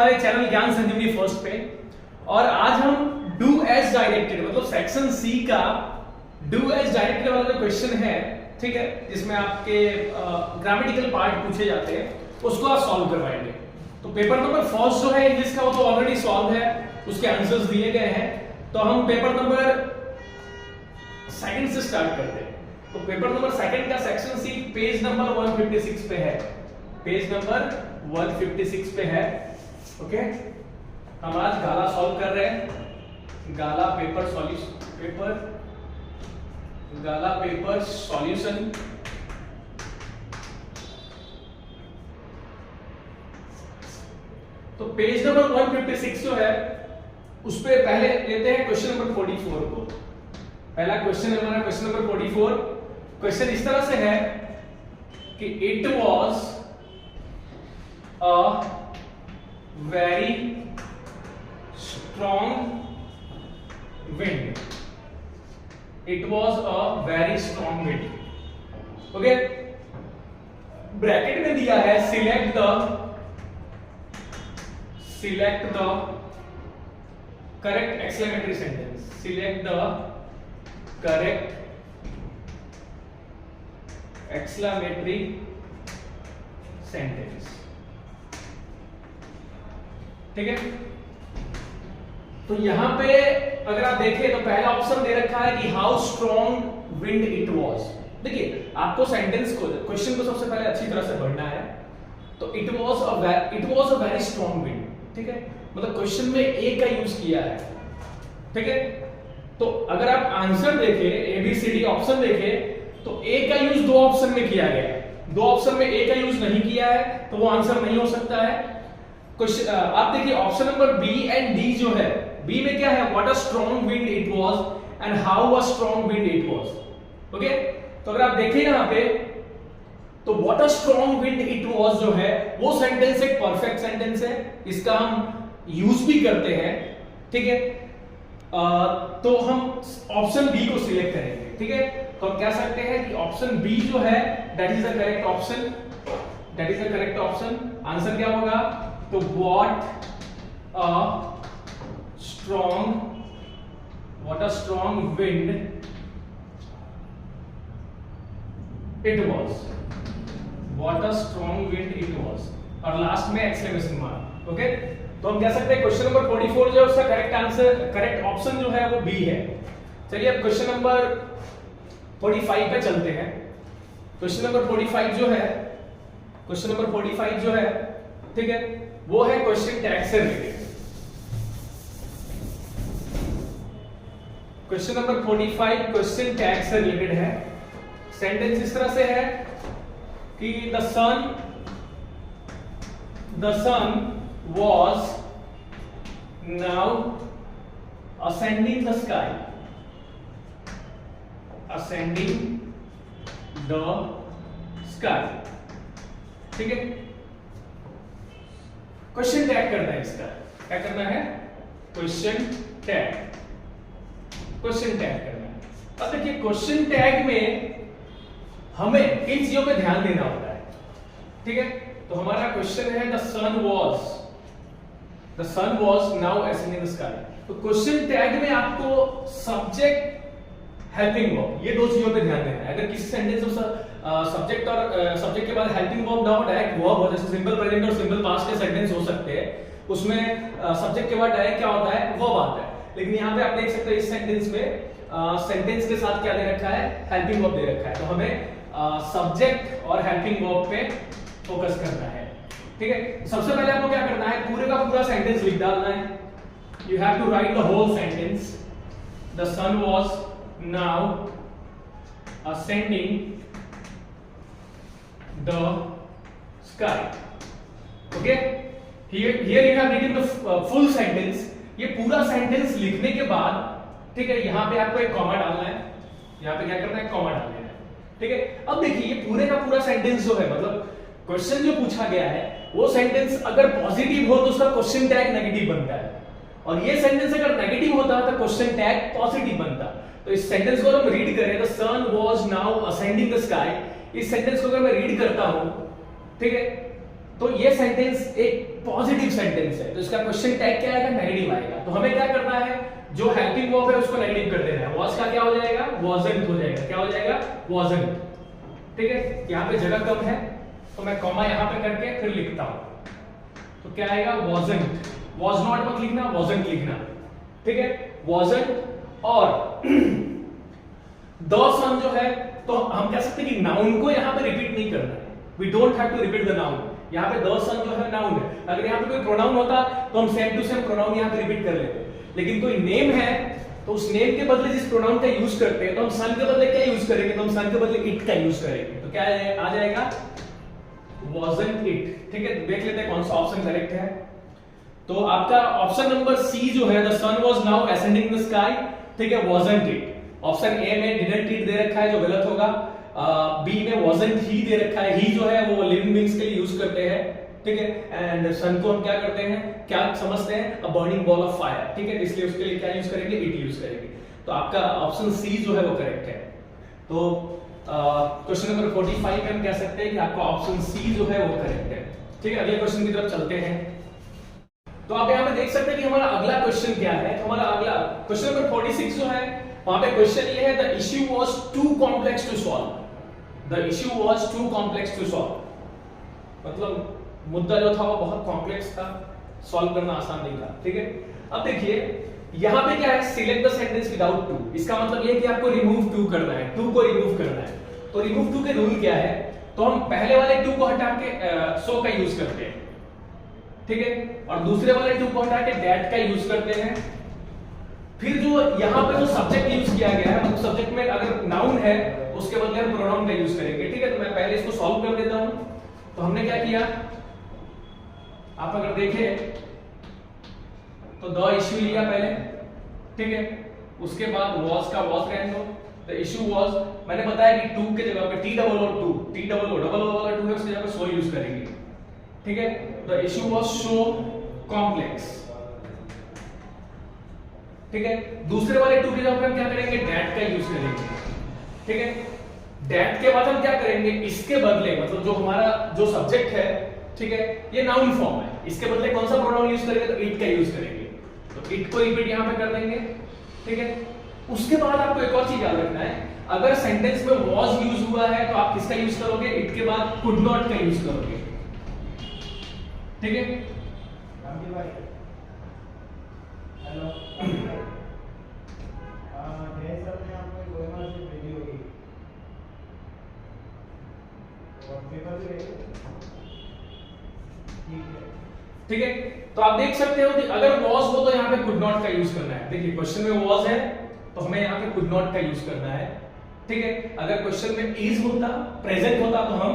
हमारे चैनल ज्ञान संजीवनी फर्स्ट पे। और आज हम डू एज डायरेक्टेड मतलब सेक्शन सी का डू एज डायरेक्टेड वाला जो क्वेश्चन है, ठीक है, जिसमें आपके ग्रामेटिकल पार्ट पूछे जाते हैं, उसको आप सॉल्व करवाएंगे। तो पेपर नंबर फर्स्ट जो है इंग्लिश का, वो तो ऑलरेडी सॉल्व है, उसके आंसर्स दिए गए हैं। तो हम पेपर नंबर सेकंड से स्टार्ट करते हैं। तो पेपर नंबर सेकंड का सेक्शन सी पेज नंबर 156 पे है, पेज नंबर 156 पे है। ओके, हम आज गाला सॉल्व कर रहे हैं, गाला पेपर सॉल्यूशन, गाला पेपर सॉल्यूशन। तो पेज नंबर 156 जो है उस पे पहले लेते हैं क्वेश्चन नंबर 44 को। पहला क्वेश्चन है हमारा क्वेश्चन नंबर 44। क्वेश्चन इस तरह से है कि it was a very strong wind, it was a very strong wind. Okay, bracket में दिया है select the correct exclamatory sentence, select the correct exclamatory sentence. ठीक है, तो यहां पे अगर आप देखें तो पहला ऑप्शन दे रखा है कि how strong wind it was. देखिए, आपको सेंटेंस को, क्वेश्चन को सबसे पहले अच्छी तरह से पढ़ना है। तो it was a very strong wind, ठीक है, मतलब क्वेश्चन में ए का यूज किया है। ठीक है, तो अगर आप आंसर देखें, एबीसीडी ऑप्शन देखें, तो ए का यूज दो ऑप्शन में किया गया है, दो ऑप्शन में ए का यूज नहीं किया है, तो वो आंसर नहीं हो सकता है। क्वेश्चन आप देखिए option number B and D जो है, बी में क्या है, what a strong wind it was and how a strong wind it was. Okay, तो अगर आप देखें यहां पे, तो what a strong wind it was जो है वो सेंटेंस एक परफेक्ट सेंटेंस है, इसका हम यूज भी करते हैं। ठीक है, तो हम ऑप्शन बी को सिलेक्ट करेंगे। ठीक है, तो हम कह सकते हैं कि ऑप्शन बी जो है that is the correct option, that is the correct option. Answer क्या होगा, तो what a strong wind it was, what a strong wind it was, और लास्ट में एक्सक्लेमेशन मार्क। ओके, तो हम कह सकते हैं क्वेश्चन नंबर 44 जो है उसका करेक्ट आंसर, करेक्ट ऑप्शन जो है वो बी है। चलिए अब क्वेश्चन नंबर 45 पे चलते हैं। क्वेश्चन नंबर 45 जो है, क्वेश्चन नंबर 45 जो है, ठीक है, वो है क्वेश्चन टैग से related. Question number 45 question tag से रिलेटेड है। सेंटेंस इस तरह से है कि the sun was now ascending the sky, ascending the sky। ठीक है, क्वेश्चन टैग करना है, इसका क्या करना है, क्वेश्चन टैग, क्वेश्चन टैग करना है। अब देखिए क्वेश्चन टैग में हमें किन चीजों पे ध्यान देना होता है। ठीक है, तो हमारा क्वेश्चन है the sun was now ascending the sky। तो क्वेश्चन टैग में आपको सब्जेक्ट, हेल्पिंग वर्ब, ये दो चीजों पे ध्यान देना है। अगर किसी सेंटेंस में सब्जेक्ट और सब्जेक्ट के बाद हेल्पिंग वर्ब ना हो, डायरेक्ट वर्ब हो, जैसे सिंपल प्रेजेंट और सिंपल पास्ट के सेंटेंस हो सकते हैं, उसमें सब्जेक्ट के बाद डायरेक्ट क्या होता है, वर्ब आता है। लेकिन यहाँ पे आप देख सकते हैं इस सेंटेंस में सेंटेंस के साथ क्या दे रखा है, हेल्पिंग वर्ब दे रखा है। तो हमें सब्जेक्ट और हेल्पिंग वर्ब पे फोकस करना है। ठीक है, सबसे पहले आपको क्या करना है, पूरे का पूरा सेंटेंस लिख डालना है। You have to write the whole sentence. The sun was now ascending the sky। Okay, here you have written the full sentence। ये पूरा सेंटेंस लिखने के बाद, ठीक है, यहां पे आपको एक कॉमा डालना है, यहां पे क्या करना है, कॉमा डालना है। ठीक है, अब देखिए ये पूरे का पूरा सेंटेंस जो है, मतलब क्वेश्चन जो पूछा गया है वो सेंटेंस अगर पॉजिटिव हो तो उसका क्वेश्चन टैग नेगेटिव बनता है, और ये सेंटेंस अगर नेगेटिव होता तो क्वेश्चन टैग पॉजिटिव बनता। तो इस सेंटेंस को हम रीड करें, the sun was now ascending the sky, इस सेंटेंस को अगर मैं रीड करता हूं, ठीक है, तो ये सेंटेंस एक पॉजिटिव सेंटेंस है, तो इसका क्वेश्चन टैग क्या आएगा? नेगेटिव आएगा। तो हमें क्या करना है, जो हेल्पिंग वर्ब है उसको नेगेटिव कर देना है। was का क्या हो जाएगा? wasn't हो जाएगा। क्या हो जाएगा? wasn't। ठीक है, यहाँ पे जगह कम है तो मैं कॉमा यहाँ पे करके फिर लिखता हूं, तो क्या आएगा? wasn't। was not मत लिखना, wasn't लिखना। ठीक है, wasn't। और the sun जो है, तो हम कह सकते हैं कि नाउन को यहाँ पे रिपीट नहीं करना है। We don't have to repeat the noun। यहाँ पे the sun जो है नाउन है, अगर यहाँ पे कोई प्रोनाउन होता तो हम सेम टू सेम प्रोनाउन यहाँ पे रिपीट कर लेते, लेकिन कोई नेम है तो उस नेम के बदले जिस प्रोनाउन का यूज करते हैं, तो हम सन के बदले क्या यूज करेंगे? तो हम सन के बदले इट का यूज करेंगे। तो क्या आ जाएगा? wasn't it। ठीक है, देख लेते हैं कौन सा ऑप्शन करेक्ट है। तो आपका ऑप्शन नंबर सी जो है, the sun was now ascending the sky, ठीक है, wasn't it। ऑप्शन ए में didn't it दे रखा है जो गलत होगा, बी में wasn't he दे रखा है, ही जो है वो लिविंग बींग्स के लिए यूज करते हैं, ठीक है, एंड सन को हम क्या करते हैं, क्या समझते हैं? अ बर्निंग बॉल ऑफ फायर। ठीक है, इसलिए उसके लिए क्या यूज करेंगे? इट यूज करेंगे। तो आपका ऑप्शन सी जो है वो करेक्ट है। तो क्वेश्चन नंबर 45 में हम कह सकते हैं कि आपका ऑप्शन सी जो है वो करेक्ट है। ठीक है, अगले क्वेश्चन की तरफ चलते हैं। तो आप यहाँ पे देख सकते हैं कि हमारा अगला क्वेश्चन क्या है। तो हमारा अगला क्वेश्चन नंबर 46 जो है, वहां पे क्वेश्चन ये है, the issue was too complex to solve. The issue was too complex to solve, मतलब मुद्दा जो था वो बहुत कॉम्प्लेक्स था, सॉल्व करना आसान नहीं था। ठीक है, अब देखिए यहाँ पे क्या है, select the sentence without too. इसका मतलब ये है कि आपको रिमूव टू करना है, टू को रिमूव करना है। तो रिमूव टू के रूल क्या है? तो हम पहले वाले टू को हटा के सो का यूज करते हैं, ठीक है, और दूसरे वाले टू को हटा के दैट का यूज करते हैं। फिर जो यहाँ पे जो सब्जेक्ट यूज किया गया है, मतलब सब्जेक्ट में अगर नाउन है उसके बदले हम प्रोनाउन का यूज करेंगे। ठीक है, तो मैं पहले इसको सॉल्व कर देता हूं। तो हमने क्या किया, आप अगर देखें तो द इश्यू लिया पहले, ठीक है, उसके बाद was का was रहने दो, द इश्यू was, मैंने बताया कि टू के जगह पे T double O too, T double O वाला टू है, उसकी जगह पे सो यूज करेंगे। ठीक है, the issue was so complex। ठीक है, दूसरे वाले टू की जगह पे हम क्या करेंगे? दैट का यूज करेंगे। ठीक है, दैट के बाद हम क्या करेंगे? इसके बदले, मतलब जो हमारा जो सब्जेक्ट है, ठीक है, ये नाउन फॉर्म है, इसके बदले कौन सा प्रोनाउन यूज करेंगे? तो इट का यूज करेंगे। तो इट को रिपीट यहां पे कर देंगे। ठीक है, उसके बाद आपको एक और चीज याद रखना है, अगर सेंटेंस में was यूज हुआ है तो आप किसका यूज करोगे? इट के बाद could not का यूज करोगे। ठीक है, हेलो, जय सर ने आपको गोएमा से भेजी होगी और पेपर भी भेजी। ठीक है, तो आप देख सकते हो कि अगर was हो तो यहाँ पे could not का यूज करना है। देखिए क्वेश्चन में was है तो हमें यहाँ पे could not का यूज करना है। ठीक है, अगर क्वेश्चन में is होता, प्रेजेंट होता, तो हम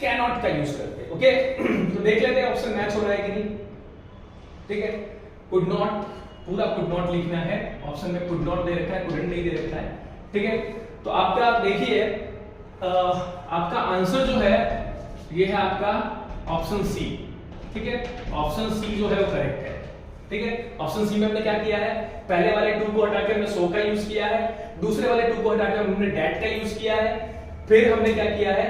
cannot का यूज करते। ओके, तो देख लेते हैं ऑप्शन मैच हो रहा है कि नहीं। ठीक है, could not, पूरा could not लिखना है, ऑप्शन में could not दे रखा है, couldn't नहीं दे रखा है। ठीक है, तो आपका देखिए आपका आंसर जो है ये है आपका ऑप्शन सी। ठीक है, ऑप्शन सी जो है वो करेक्ट है। ठीक है, ऑप्शन सी में हमने क्या किया है, पहले वाले टू को हटाकर हमने सो का यूज किया है, दूसरे वाले टू को हटाकर हमने दैट का यूज किया है, फिर हमने क्या किया है,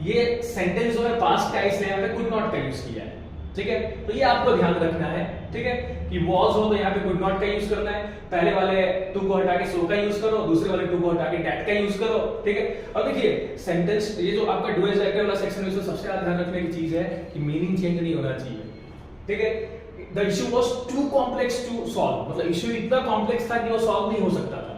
ये सेंटेंस जो है पास्ट का, इसलिए यहाँ पे could not का यूज किया है। ठीक है, तो ये आपको ध्यान रखना है। ठीक है, कि was हो तो यहाँ पे could not का यूज करना है, पहले वाले टू को हटा के so का यूज करो, दूसरे वाले टू को हटा के that का यूज करो। ठीक है, और देखिए सेंटेंस, ये जो आपका डू एज एक्टर वाला सेक्शन है, इसमें सबसे ज्यादा ध्यान रखने की चीज है कि मीनिंग चेंज नहीं होना चाहिए। ठीक है, the issue was too complex to solve, मतलब इश्यू इतना कॉम्प्लेक्स था कि वो सॉल्व नहीं हो सकता था।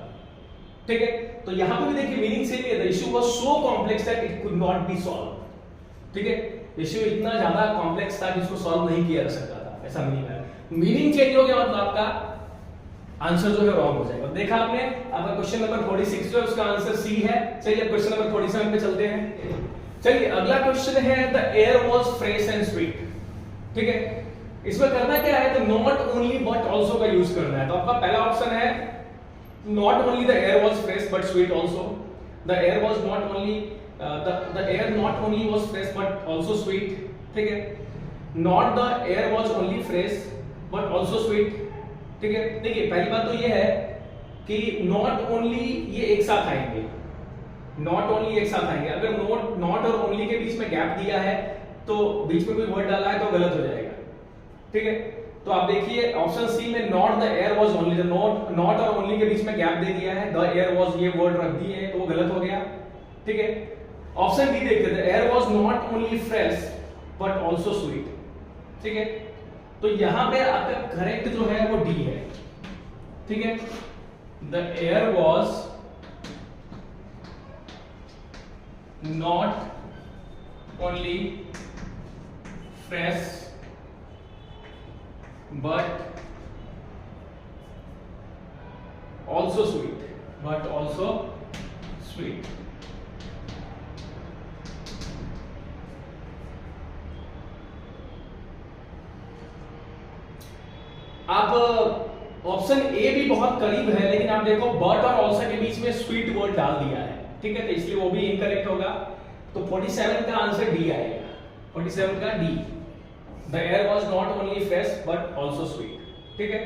ठीक है, तो यहाँ पे भी देखिए मीनिंग सेम है, the issue was so complex that it could not be solve. ठीक है, इश्यू इतना ज्यादा कॉम्प्लेक्स था कि इसको सॉल्व नहीं किया जा सकता था, ऐसा मीनिंग है। मीनिंग चेंज हो गया मतलब आपका आंसर जो है रॉन्ग हो जाएगा। देखा आपने, आपका क्वेश्चन नंबर 46 जो है उसका आंसर सी है। चलिए अब क्वेश्चन नंबर 47 पे चलते हैं। चलिए अगला क्वेश्चन है, the air was fresh and sweet. ठीक है, इसमें करना क्या है, तो नॉट ओनली बट आल्सो का यूज करना है। तो आपका पहला ऑप्शन है, not only the air was fresh but sweet also, the air was not only the air not only was fresh but also sweet। ठीक है, not the air was only fresh but also sweet। ठीक है, देखिए पहली बात तो ये है कि not only ये एक साथ आएंगे, not only एक साथ आएंगे। अगर not और only के बीच में गैप दिया है तो बीच में कोई वर्ड डाला है तो गलत हो जाएगा, ठीक है। तो आप देखिए ऑप्शन सी में not the air was only, the not और ओनली के बीच में गैप दे दिया है, द एयर वाज ये वर्ड रख दिए हैं तो वो गलत हो गया, ठीक है। ऑप्शन डी देखते हैं, the air was not only fresh but also sweet, ठीक है। तो यहां पे आपका करेक्ट जो है वो डी है, ठीक है। The air was not only fresh but also sweet, but also sweet. आप ऑप्शन ए भी बहुत करीब है, लेकिन आप देखो बट और ऑल्सो के बीच में स्वीट वर्ड डाल दिया है, ठीक है, तो इसलिए वो भी इनकरेक्ट होगा। तो 47 का आंसर डी आएगा, 47 का D. The air was not only fresh but also sweet, ठीक है।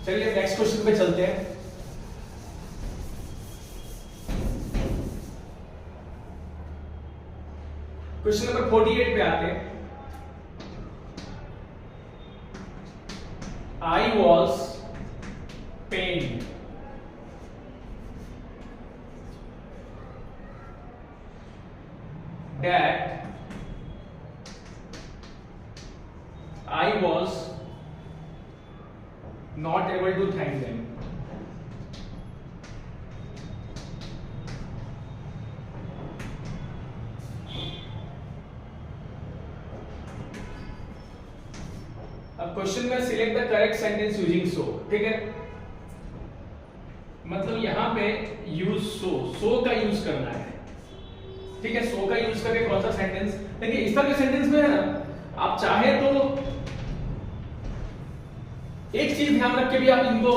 चलिए नेक्स्ट क्वेश्चन पे चलते हैं। क्वेश्चन नंबर 48 पे आते हैं। I was pained that I was not able to thank them. अब क्वेश्चन में select the correct sentence using so, ठीक है। मतलब यहां पे यूज सो का यूज करना है, ठीक है। सो का यूज करके कौन सा सेंटेंस, देखिए इस तरह के सेंटेंस में है ना, आप चाहे तो एक चीज ध्यान रख के भी आप इनको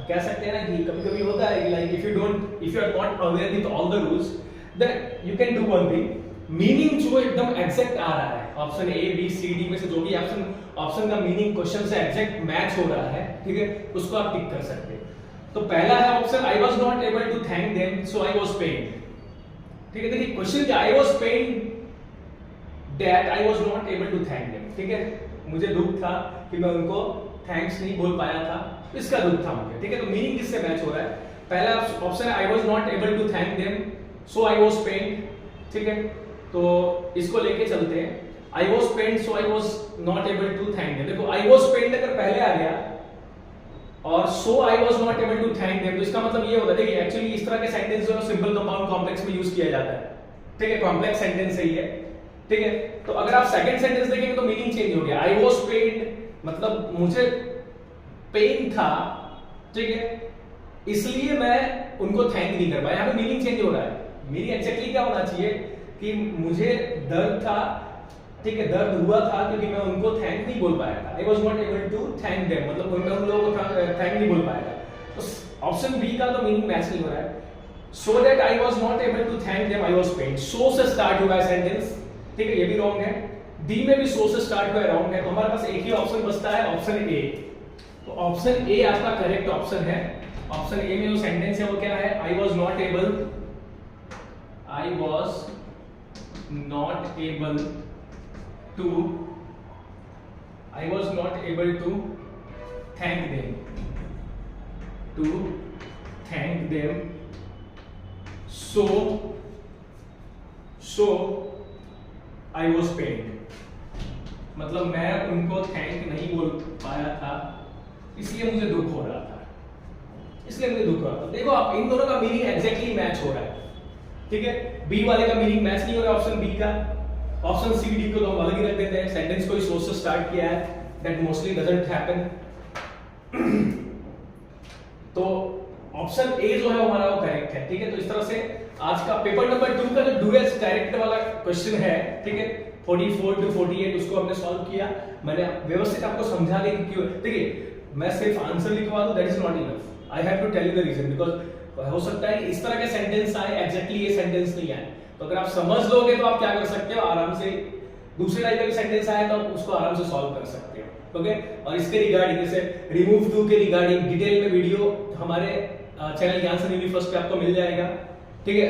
कह सकते हैं ना कि कभी-कभी होता है कि like if you are not aware with all the rules then you can do one thing, meaning जो एकदम एग्जैक्ट आ रहा है, option A B C D में से जो भी ऑप्शन का मीनिंग क्वेश्चन से एग्जैक्ट मैच हो रहा है, ठीक है, उसको आप टिक कर सकते हैं। तो पहला है option I was not able to thank them so I was pained, ठीक है। देखिए क्वेश्चन क्या, I was pained that I was not able to thank them, ठीक है। मुझे दुख था कि मैं उनको थैंक्स नहीं बोल पाया था, इसका दुख था मुझे, ठीक है। तो मीनिंग किससे मैच हो रहा है, पहला ऑप्शन है I was not able to thank them so I was pained, ठीक है। तो इसको लेके चलते हैं, I was pained so I was not able to thank them. देखो आई वाज पेइंड अगर पहले आ गया और so I was not able to thank them, तो इसका मतलब ये होता है, देखिए एक्चुअली इस तरह के सेंटेंस जो है सिंपल कंपाउंड कॉम्प्लेक्स में यूज किया जाता है, ठीक है, कॉम्प्लेक्स सेंटेंस सही है, ठीक है। तो अगर आप सेकंड सेंटेंस देखेंगे तो मीनिंग चेंज हो गया, आई वाज पेइंड मतलब मुझे पेन था, ठीक है, इसलिए मैं उनको थैंक नहीं कर पाया। यहाँ पे मीनिंग चेंज हो रहा है, मीनिंग एक्जेक्टली क्या होना चाहिए कि मुझे दर्द था, ठीक है, दर्द हुआ था क्योंकि मैं उनको थैंक नहीं बोल पाया था, I was not able to thank them, मतलब मैं उन लोगों को थैंक नहीं बोल पाया था। तो ऑप्शन बी का तो मीनिंग मैच नहीं हो रहा है, so that I was not able to thank them I was pained, so से स्टार्ट हुआ है सेंटेंस, ठीक है, ये भी रॉन्ग है। डी में भी सो से स्टार्ट हुआ है, रॉन्ग है। तो हमारे पास एक ही ऑप्शन बचता है, ऑप्शन ए। तो ऑप्शन ए आपका करेक्ट ऑप्शन है। ऑप्शन ए में जो सेंटेंस है वो क्या है, I was not able to thank them so I was pained, मतलब मैं उनको थैंक नहीं बोल पाया था इसलिए मुझे दुख हो रहा था, देखो आप इन दोनों का मीनिंग एग्जैक्टली मैच हो रहा है, ठीक है। बी वाले का मीनिंग मैच नहीं हो रहा ऑप्शन बी का, ऑप्शन सी डी को तो हम अलग ही रख देते हैं, सेंटेंस कोई सोच से स्टार्ट किया है, दैट मोस्टली डजंट हैपन। तो ऑप्शन ए जो है हमारा वो करेक्ट है, ठीक है। तो इस तरह से आज का पेपर नंबर 2 का जो डुअल्स डायरेक्ट वाला क्वेश्चन है, ठीक है, 44 to 48 उसको हमने सॉल्व किया। मैंने व्यवस्थित आपको समझा दिया कि क्यों, देखिए मैं सिर्फ आंसर लिखवा दूं that is not enough, I have to tell you the reason, because हो सकता है इस तरह के सेंटेंस आए एग्जैक्टली ये सेंटेंस नहीं आए, तो अगर आप समझ लोगे तो आप क्या कर सकते हो, आराम से दूसरे टाइप का सेंटेंस आए तो आप उसको आराम से सॉल्व कर सकते हो, ओके। और इसके रिगार्डिंग जैसे रिमूव टू के रिगार्डिंग डिटेल में वीडियो हमारे चैनल ज्ञान संजीवनी फर्स्ट पे आपको मिल जाएगा, ठीक है।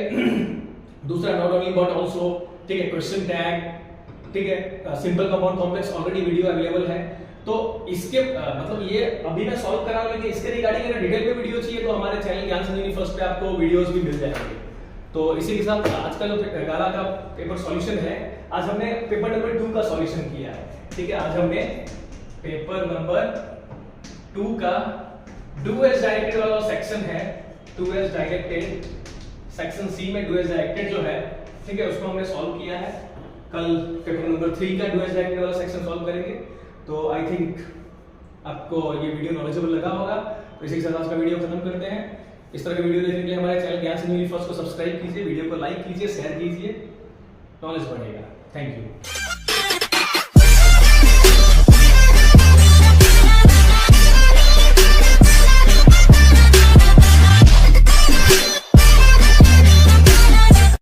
दूसरा नॉट ओनली बट ऑल्सो, ठीक है, क्वेश्चन टैग, ठीक है, simple compound complex already video available है। तो इसके मतलब ये अभी मैं सॉल्व करा रहा हूं, लेकिन इसके रिगार्डिंग अगर डिटेल में वीडियो चाहिए तो हमारे चैनल ज्ञान संजीवनी फर्स्ट पे आपको वीडियोस भी मिल जाएंगे। तो इसी के साथ आज का जो गाला का पेपर सॉल्यूशन है, आज हमने पेपर नंबर 2 का सॉल्यूशन किया है, ठीक है। आज हमने पेपर नंबर 2 का 2s डायरेक्टेड वाला सेक्शन है, 2s डायरेक्टेड सेक्शन सी में 2s डायरेक्टेड जो है, ठीक है, उसको हमने सॉल्व किया है। कल पेपर नंबर 3 का 2s डायरेक्टेड वाला सेक्शन सॉल्व करेंगे। तो आई थिंक आपको ये वीडियो नॉलेजेबल लगा होगा। तो इसी के साथ आज का वीडियो खत्म करते हैं। इस तरह के वीडियो देखने के लिए हमारे चैनल ज्ञान संजीवनी फर्स्ट को सब्सक्राइब कीजिए, वीडियो को लाइक कीजिए, शेयर कीजिए, नॉलेज बढ़ेगा। Thank you.